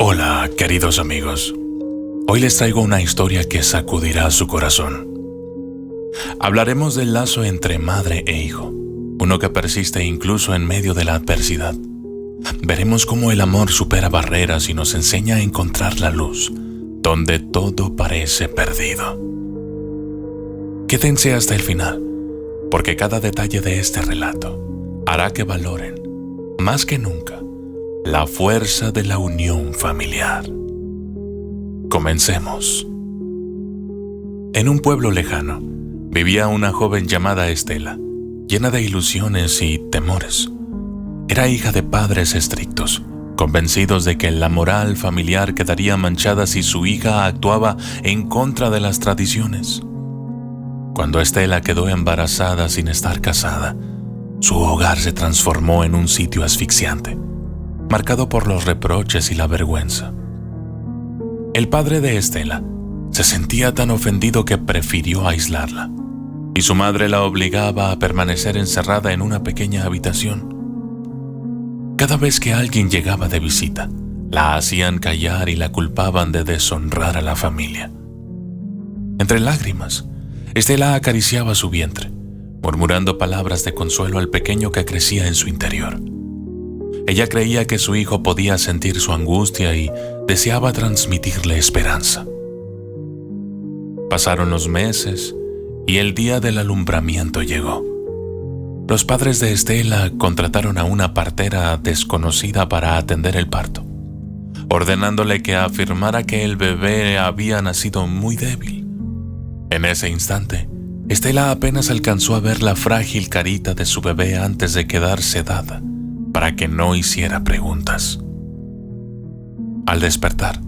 Hola, queridos amigos. Hoy les traigo una historia que sacudirá su corazón. Hablaremos del lazo entre madre e hijo, uno que persiste incluso en medio de la adversidad. Veremos cómo el amor supera barreras y nos enseña a encontrar la luz, donde todo parece perdido. Quédense hasta el final, porque cada detalle de este relato hará que valoren, más que nunca, la fuerza de la unión familiar. Comencemos. En un pueblo lejano, vivía una joven llamada Estela, llena de ilusiones y temores. Era hija de padres estrictos, convencidos de que la moral familiar quedaría manchada si su hija actuaba en contra de las tradiciones. Cuando Estela quedó embarazada sin estar casada, su hogar se transformó en un sitio asfixiante, marcado por los reproches y la vergüenza. El padre de Estela se sentía tan ofendido que prefirió aislarla, y su madre la obligaba a permanecer encerrada en una pequeña habitación. Cada vez que alguien llegaba de visita, la hacían callar y la culpaban de deshonrar a la familia. Entre lágrimas, Estela acariciaba su vientre, murmurando palabras de consuelo al pequeño que crecía en su interior. Ella creía que su hijo podía sentir su angustia y deseaba transmitirle esperanza. Pasaron los meses y el día del alumbramiento llegó. Los padres de Estela contrataron a una partera desconocida para atender el parto, ordenándole que afirmara que el bebé había nacido muy débil. En ese instante, Estela apenas alcanzó a ver la frágil carita de su bebé antes de quedar sedada para que no hiciera preguntas. Al despertar,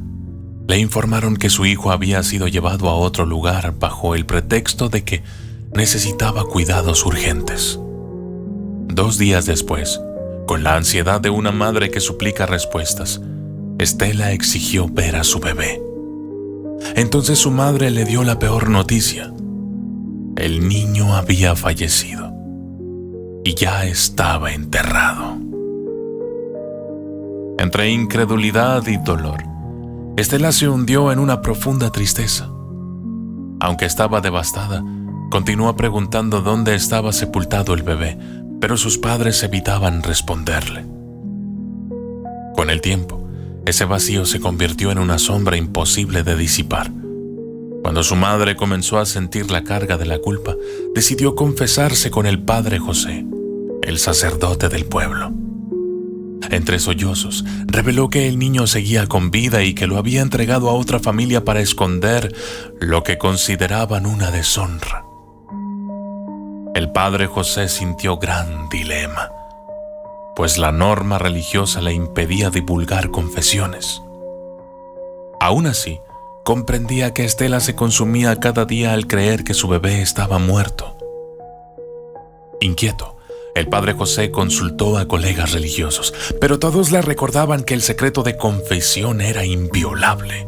le informaron que su hijo había sido llevado a otro lugar bajo el pretexto de que necesitaba cuidados urgentes. 2 días después, con la ansiedad de una madre que suplica respuestas, Estela exigió ver a su bebé. Entonces su madre le dio la peor noticia. El niño había fallecido y ya estaba enterrado. Entre incredulidad y dolor, Estela se hundió en una profunda tristeza. Aunque estaba devastada, continuó preguntando dónde estaba sepultado el bebé, pero sus padres evitaban responderle. Con el tiempo, ese vacío se convirtió en una sombra imposible de disipar. Cuando su madre comenzó a sentir la carga de la culpa, decidió confesarse con el padre José, el sacerdote del pueblo. Entre sollozos, reveló que el niño seguía con vida y que lo había entregado a otra familia para esconder lo que consideraban una deshonra. El padre José sintió gran dilema, pues la norma religiosa le impedía divulgar confesiones. Aún así, comprendía que Estela se consumía cada día al creer que su bebé estaba muerto. Inquieto, el padre José consultó a colegas religiosos, pero todos le recordaban que el secreto de confesión era inviolable.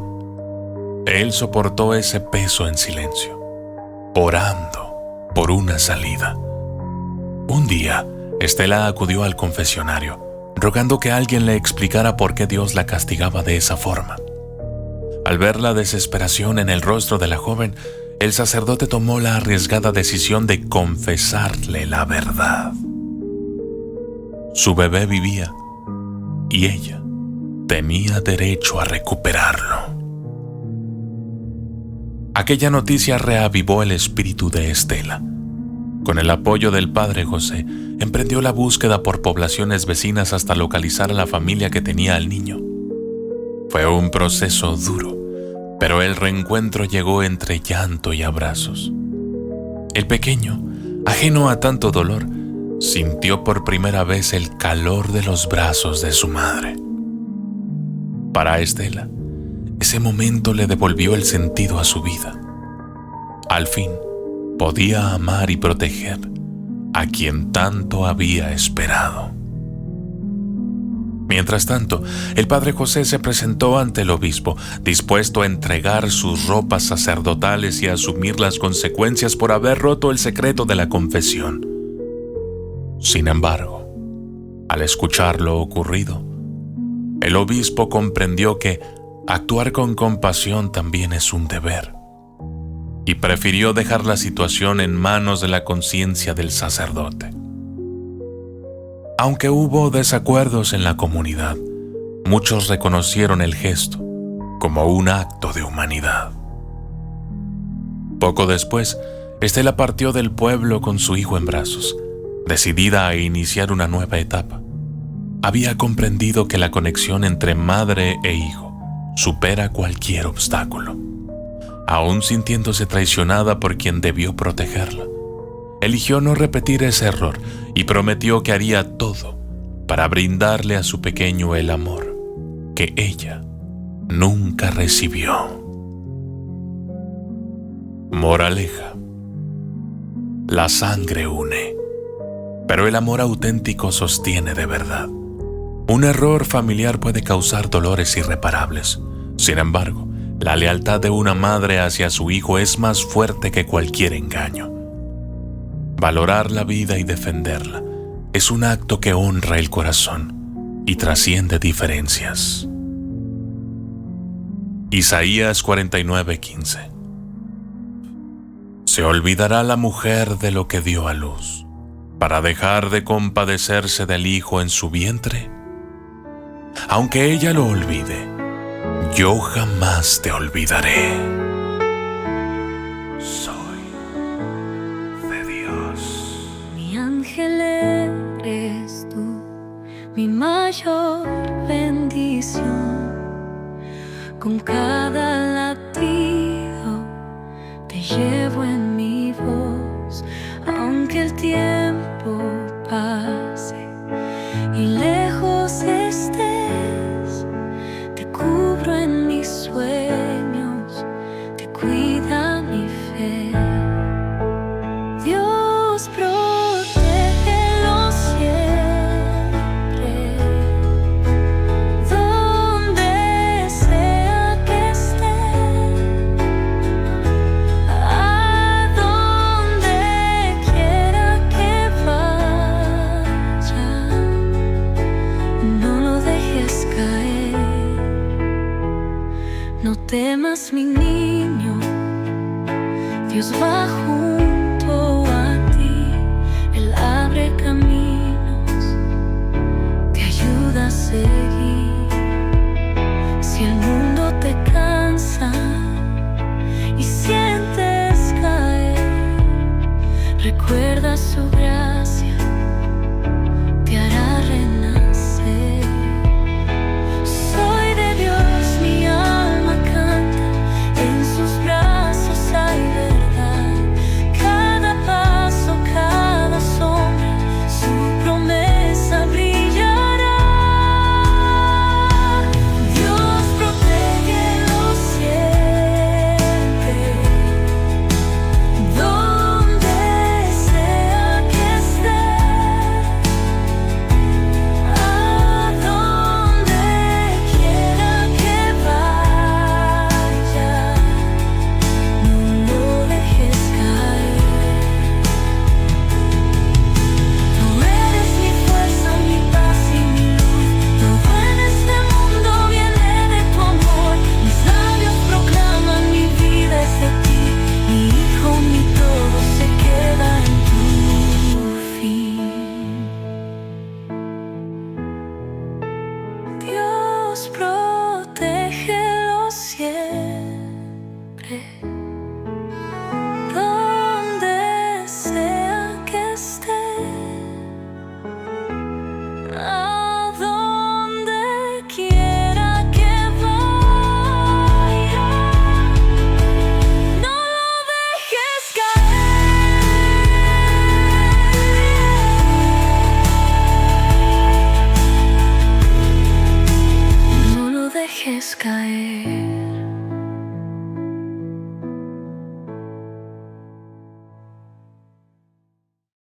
Él soportó ese peso en silencio, orando por una salida. Un día, Estela acudió al confesionario, rogando que alguien le explicara por qué Dios la castigaba de esa forma. Al ver la desesperación en el rostro de la joven, el sacerdote tomó la arriesgada decisión de confesarle la verdad. Su bebé vivía y ella tenía derecho a recuperarlo. Aquella noticia reavivó el espíritu de Estela. Con el apoyo del padre José, emprendió la búsqueda por poblaciones vecinas hasta localizar a la familia que tenía al niño. Fue un proceso duro, pero el reencuentro llegó entre llanto y abrazos. El pequeño, ajeno a tanto dolor, sintió por primera vez el calor de los brazos de su madre. Para Estela, ese momento le devolvió el sentido a su vida. Al fin, podía amar y proteger a quien tanto había esperado. Mientras tanto, el padre José se presentó ante el obispo, dispuesto a entregar sus ropas sacerdotales y a asumir las consecuencias por haber roto el secreto de la confesión. Sin embargo, al escuchar lo ocurrido, El obispo comprendió que actuar con compasión también es un deber, y prefirió dejar la situación en manos de la conciencia del sacerdote. Aunque hubo desacuerdos en la comunidad, muchos reconocieron el gesto como un acto de humanidad. Poco después, Estela partió del pueblo con su hijo en brazos, decidida a iniciar una nueva etapa. Había comprendido que la conexión entre madre e hijo supera cualquier obstáculo. Aún sintiéndose traicionada por quien debió protegerla, eligió no repetir ese error y prometió que haría todo para brindarle a su pequeño el amor que ella nunca recibió. Moraleja: la sangre une, pero el amor auténtico sostiene de verdad. Un error familiar puede causar dolores irreparables. Sin embargo, la lealtad de una madre hacia su hijo es más fuerte que cualquier engaño. Valorar la vida y defenderla es un acto que honra el corazón y trasciende diferencias. Isaías 49:15. Se olvidará la mujer de lo que dio a luz, para dejar de compadecerse del hijo en su vientre. Aunque ella lo olvide, yo jamás te olvidaré. Soy de Dios. Mi ángel eres tú, mi mayor bendición. Con cada latido te llevo en mi voz, aunque el tiempo pase y lejos estés. Te cubro en mis sueños, te cuida mi fe. Dios protégelo siempre, donde sea que esté, a donde quiera que vaya. No lo dejes caer. No temas, mi niño, Dios va junto a ti. Él abre caminos, te ayuda a seguir. Si el mundo te cansa y sientes caer, recuerda su gracia, te hará renacer. Soy de Dios, mi alma canta, en sus brazos hay verdad. Cada paso, cada sombra, su promesa brillará. Dios protégelo siempre, donde sea que esté, a donde quiera que vaya. No lo dejes caer. Tú eres mi fuerza, mi paz y mi luz. Todo en este mundo viene de tu amor. Mis labios proclaman: mi vida es de ti. Mi hijo, mi todo se queda en tu fin. Dios protégelo siempre, donde sea que esté, a donde quiera que vaya. No lo dejes caer. No lo dejes caer.